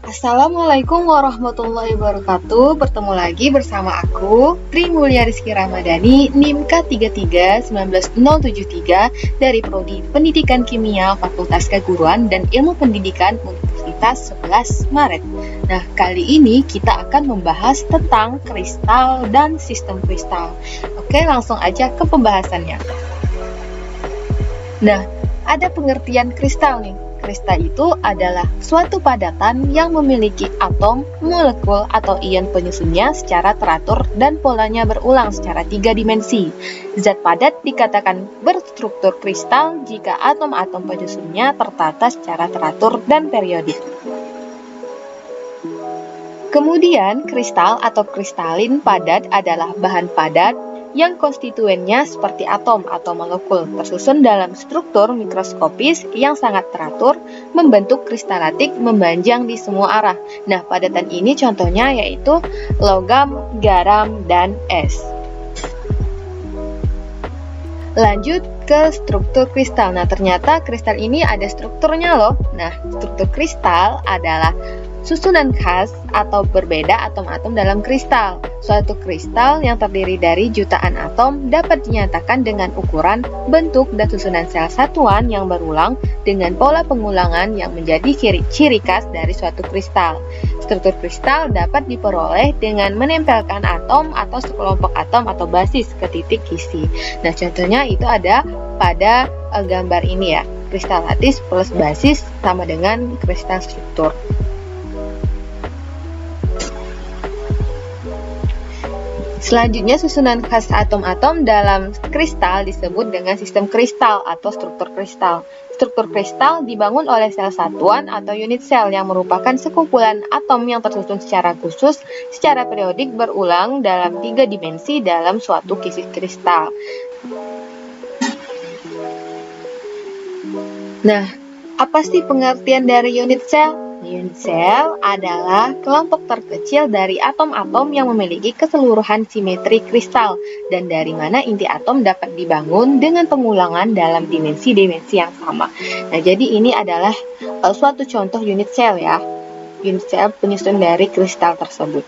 Assalamualaikum warahmatullahi wabarakatuh. Bertemu lagi bersama aku, Tri Mulia Rizky Ramadhani, NIM K33-19073 dari Prodi Pendidikan Kimia Fakultas Keguruan dan Ilmu Pendidikan Universitas 11 Maret. Nah, kali ini kita akan membahas tentang kristal dan sistem kristal. Oke, langsung aja ke pembahasannya. Nah, ada pengertian kristal nih. Kristal itu adalah suatu padatan yang memiliki atom, molekul, atau ion penyusunnya secara teratur dan polanya berulang secara 3 dimensi. Zat padat dikatakan berstruktur kristal jika atom-atom penyusunnya tertata secara teratur dan periodik. Kemudian, kristal atau kristalin padat adalah bahan padat yang konstituennya seperti atom atau molekul tersusun dalam struktur mikroskopis yang sangat teratur, membentuk kristalatik memanjang di semua arah. Nah, padatan ini contohnya yaitu logam, garam, dan es. Lanjut ke struktur kristal. Nah, ternyata kristal ini ada strukturnya loh. Nah, struktur kristal adalah susunan khas atau berbeda atom-atom dalam kristal. Suatu kristal yang terdiri dari jutaan atom dapat dinyatakan dengan ukuran, bentuk, dan susunan sel satuan yang berulang dengan pola pengulangan yang menjadi ciri khas dari suatu kristal. Struktur kristal dapat diperoleh dengan menempelkan atom atau sekelompok atom atau basis ke titik kisi. Nah, contohnya itu ada pada gambar ini ya. Kristal lattis plus basis sama dengan kristal struktur. Selanjutnya, susunan khas atom-atom dalam kristal disebut dengan sistem kristal atau struktur kristal. Struktur kristal dibangun oleh sel satuan atau unit sel yang merupakan sekumpulan atom yang tersusun secara khusus, secara periodik berulang dalam 3 dimensi dalam suatu kisi kristal. Nah, apa sih pengertian dari unit sel? Unit sel adalah kelompok terkecil dari atom-atom yang memiliki keseluruhan simetri kristal dan dari mana inti atom dapat dibangun dengan pengulangan dalam dimensi-dimensi yang sama. Nah, jadi ini adalah suatu contoh unit sel ya. Unit sel penyusun dari kristal tersebut.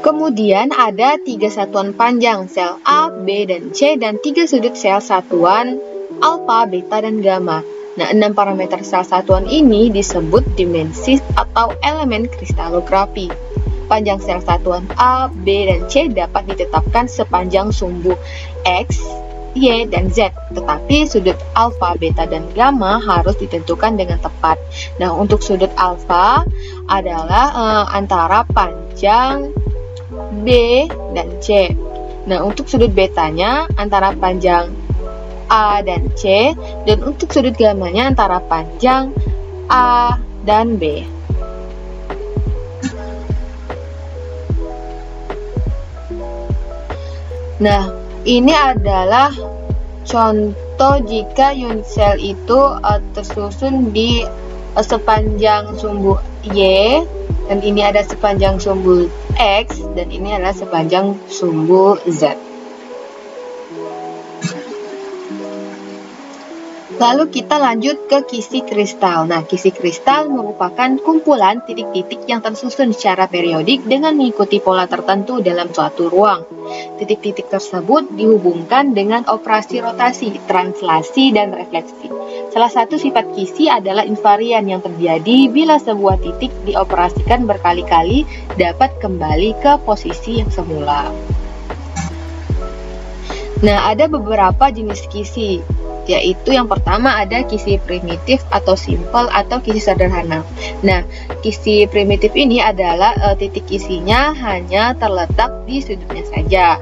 Kemudian ada 3 satuan panjang sel A, B, dan C dan 3 sudut sel satuan alfa, beta, dan gamma. Nah, 6 parameter sel satuan ini disebut dimensi atau elemen kristalografi. Panjang sel satuan A, B, dan C dapat ditetapkan sepanjang sumbu X, Y, dan Z, tetapi sudut alfa, beta, dan gamma harus ditentukan dengan tepat. Nah, untuk sudut alfa adalah antara panjang B dan C. Nah, untuk sudut betanya antara panjang A dan C, dan untuk sudut gamanya antara panjang A dan B. Nah, ini adalah contoh jika unit sel itu tersusun di sepanjang sumbu Y, dan ini ada sepanjang sumbu X, dan ini adalah sepanjang sumbu Z. Lalu kita lanjut ke kisi kristal. Nah, kisi kristal merupakan kumpulan titik-titik yang tersusun secara periodik dengan mengikuti pola tertentu dalam suatu ruang. Titik-titik tersebut dihubungkan dengan operasi rotasi, translasi, dan refleksi. Salah satu sifat kisi adalah invarian yang terjadi bila sebuah titik dioperasikan berkali-kali dapat kembali ke posisi yang semula. Nah, ada beberapa jenis kisi, yaitu yang pertama ada kisi primitif atau simple atau kisi sederhana. Nah, kisi primitif ini adalah titik kisinya hanya terletak di sudutnya saja.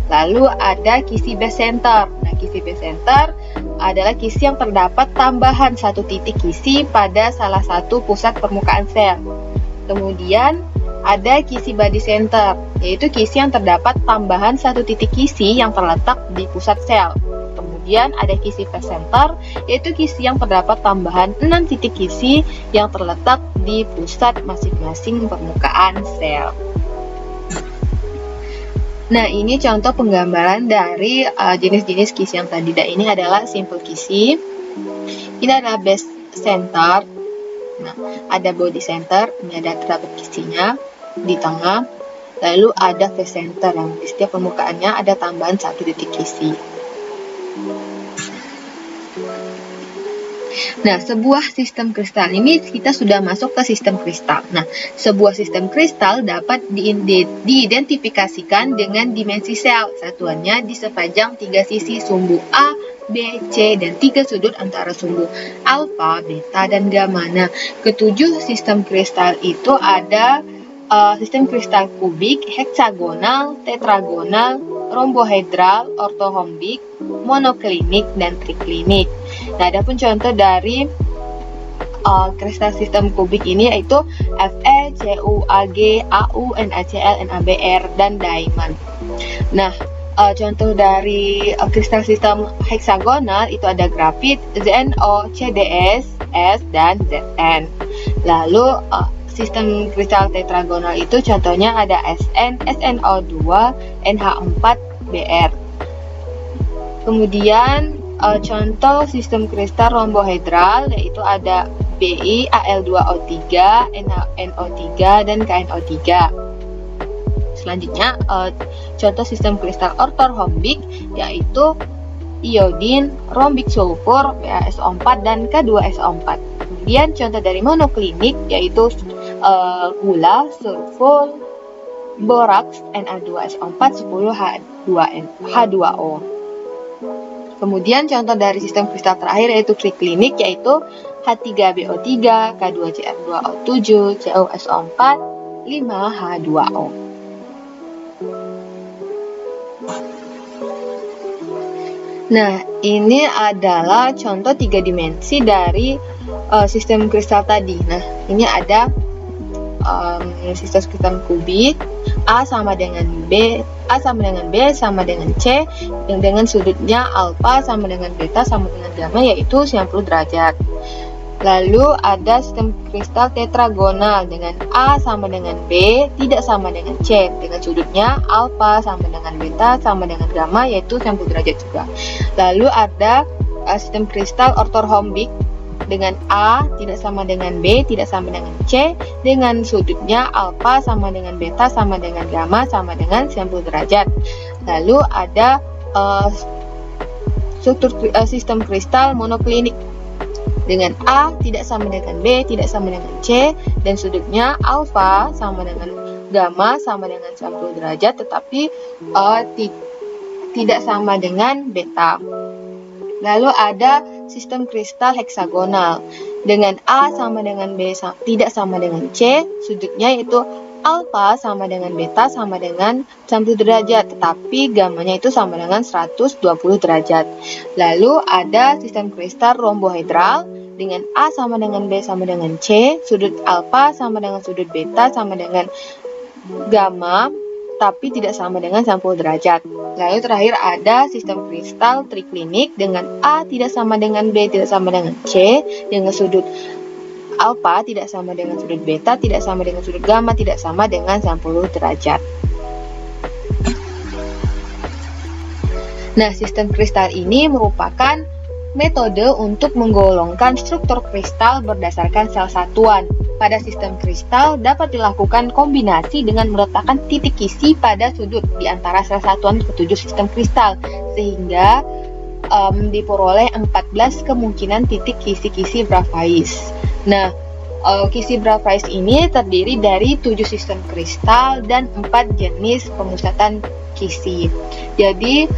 Lalu ada kisi base center. Nah, kisi base center adalah kisi yang terdapat tambahan satu titik kisi pada salah satu pusat permukaan sel. Kemudian ada kisi body center, yaitu kisi yang terdapat tambahan satu titik kisi yang terletak di pusat sel. Kemudian ada kisi face center, yaitu kisi yang terdapat tambahan 6 titik kisi yang terletak di pusat masing-masing permukaan sel. Nah, ini contoh penggambaran dari jenis-jenis kisi yang tadi. Dan ini adalah simple kisi. Ini adalah base center. Nah, ada body center, ini ada terdapat kisinya di tengah. Lalu ada face center yang di setiap permukaannya ada tambahan satu titik kisi. Nah, sebuah sistem kristal ini kita sudah masuk ke sistem kristal. Nah, sebuah sistem kristal dapat diidentifikasikan dengan dimensi sel. Satuannya di sepanjang 3 sisi sumbu A, B, C, dan 3 sudut antara sumbu alfa, beta, dan gamma. Nah, ketujuh sistem kristal itu ada sistem kristal kubik, heksagonal, tetragonal, rombohedral, ortorhombik, monoklinik, dan triklinik. Nah, ada pun contoh dari kristal sistem kubik ini yaitu Fe, Cu, Ag, Au, NaCl, NaBr, dan diamond. Nah, contoh dari kristal sistem heksagonal itu ada grafit, ZnO, CdS, S, dan Zn. Lalu sistem kristal tetragonal itu contohnya ada Sn, SnO2, NH4, Br. Kemudian contoh sistem kristal rombohedral yaitu ada Bi, Al2O3, NO3, dan KNO3. Selanjutnya contoh sistem kristal ortorhombik yaitu iodin, rombik sulfur, BaSO4, dan K2SO4. Kemudian contoh dari monoklinik yaitu gula, sulfur, boraks, Na2SO4, 10H2O. Kemudian contoh dari sistem kristal terakhir yaitu triklinik yaitu H3BO3, K2Cr2O7, CuSO4, 5H2O. Nah, ini adalah contoh 3 dimensi dari sistem kristal tadi. Nah, ini ada sistem kristal kubik, A sama dengan B, A sama dengan B sama dengan C, yang dengan sudutnya alfa sama dengan beta sama dengan gamma yaitu 90 derajat. Lalu ada sistem kristal tetragonal dengan A sama dengan B tidak sama dengan C, dengan sudutnya alfa sama dengan beta sama dengan gamma yaitu 90 derajat juga. Lalu ada sistem kristal ortorhombik dengan A tidak sama dengan B tidak sama dengan C, dengan sudutnya alfa sama dengan beta sama dengan gamma sama dengan 90 derajat. Lalu ada struktur sistem kristal monoklinik dengan A tidak sama dengan B tidak sama dengan C, dan sudutnya alfa sama dengan gamma sama dengan 90 derajat tetapi tidak sama dengan beta. Lalu ada sistem kristal heksagonal dengan A sama dengan B tidak sama dengan C, sudutnya yaitu alfa sama dengan beta sama dengan 90 derajat tetapi gammanya itu sama dengan 120 derajat. Lalu ada sistem kristal rombohedral dengan A sama dengan B sama dengan C, sudut alfa sama dengan sudut beta sama dengan gamma tapi tidak sama dengan 90 derajat. Lalu terakhir ada sistem kristal triklinik dengan A tidak sama dengan B tidak sama dengan C, dengan sudut alfa tidak sama dengan sudut beta tidak sama dengan sudut gamma tidak sama dengan 90 derajat. Nah, sistem kristal ini merupakan metode untuk menggolongkan struktur kristal berdasarkan sel satuan. Pada sistem kristal dapat dilakukan kombinasi dengan meletakkan titik kisi pada sudut di antara sel satuan ketujuh sistem kristal sehingga diperoleh 14 kemungkinan titik kisi-kisi Bravais. Nah, kisi Bravais ini terdiri dari 7 sistem kristal dan 4 jenis pemusatan kisi. Jadi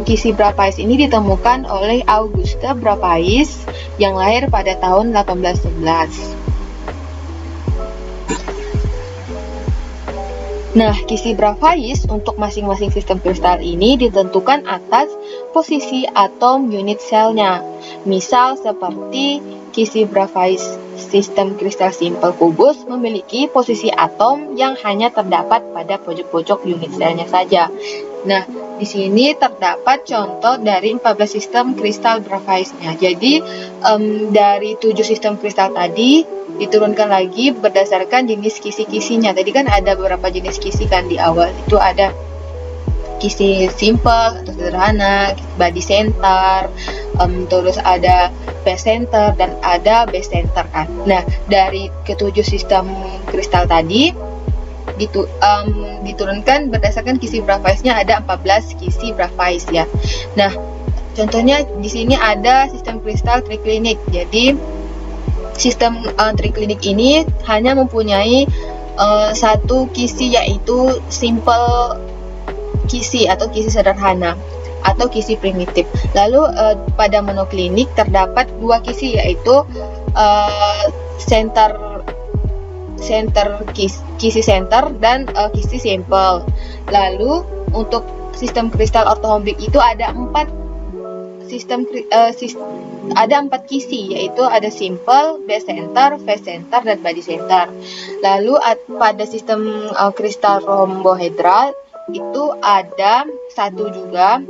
kisi Bravais ini ditemukan oleh Auguste Bravais yang lahir pada tahun 1811. Nah, kisi Bravais untuk masing-masing sistem kristal ini ditentukan atas posisi atom unit selnya. Misal seperti kisi Bravais sistem kristal simple kubus memiliki posisi atom yang hanya terdapat pada pojok-pojok unit selnya saja. Nah, di sini terdapat contoh dari 14 sistem kristal Bravais-nya. Jadi, dari 7 sistem kristal tadi diturunkan lagi berdasarkan jenis kisi-kisinya. Tadi kan ada beberapa jenis kisi kan di awal. Itu ada kisi simple atau sederhana, body center, terus ada base center dan ada base center kan. Nah, dari ketujuh sistem kristal tadi diturunkan berdasarkan kisi Bravais-nya ada 14 kisi Bravais ya. Nah, contohnya di sini ada sistem kristal triklinik. Jadi sistem triklinik ini hanya mempunyai satu kisi, yaitu simple kisi atau kisi sederhana atau kisi primitif. Lalu pada monoklinik terdapat dua kisi, yaitu kisi center dan kisi simple. Lalu untuk sistem kristal ortohombik itu ada empat kisi, yaitu ada simple, base center, phase center, dan body center. Lalu pada sistem kristal rhombohedral itu ada satu juga,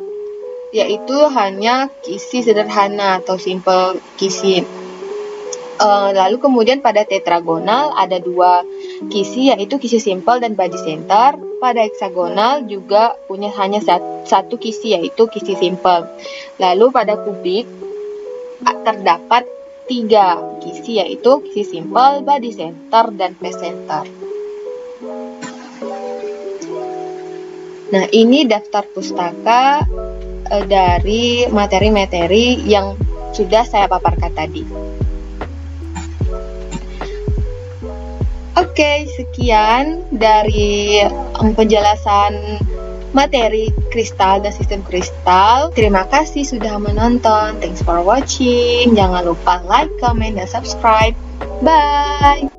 yaitu hanya kisi sederhana atau simple kisi. Lalu kemudian pada tetragonal ada dua kisi, yaitu kisi simple dan body center. Pada heksagonal juga punya hanya satu kisi, yaitu kisi simple. Lalu pada kubik terdapat tiga kisi, yaitu kisi simple, body center, dan phase center. Nah, ini daftar pustaka dari materi-materi yang sudah saya paparkan tadi. Oke, sekian dari penjelasan materi kristal dan sistem kristal. Terima kasih sudah menonton. Thanks for watching. Jangan lupa like, comment, dan subscribe. Bye!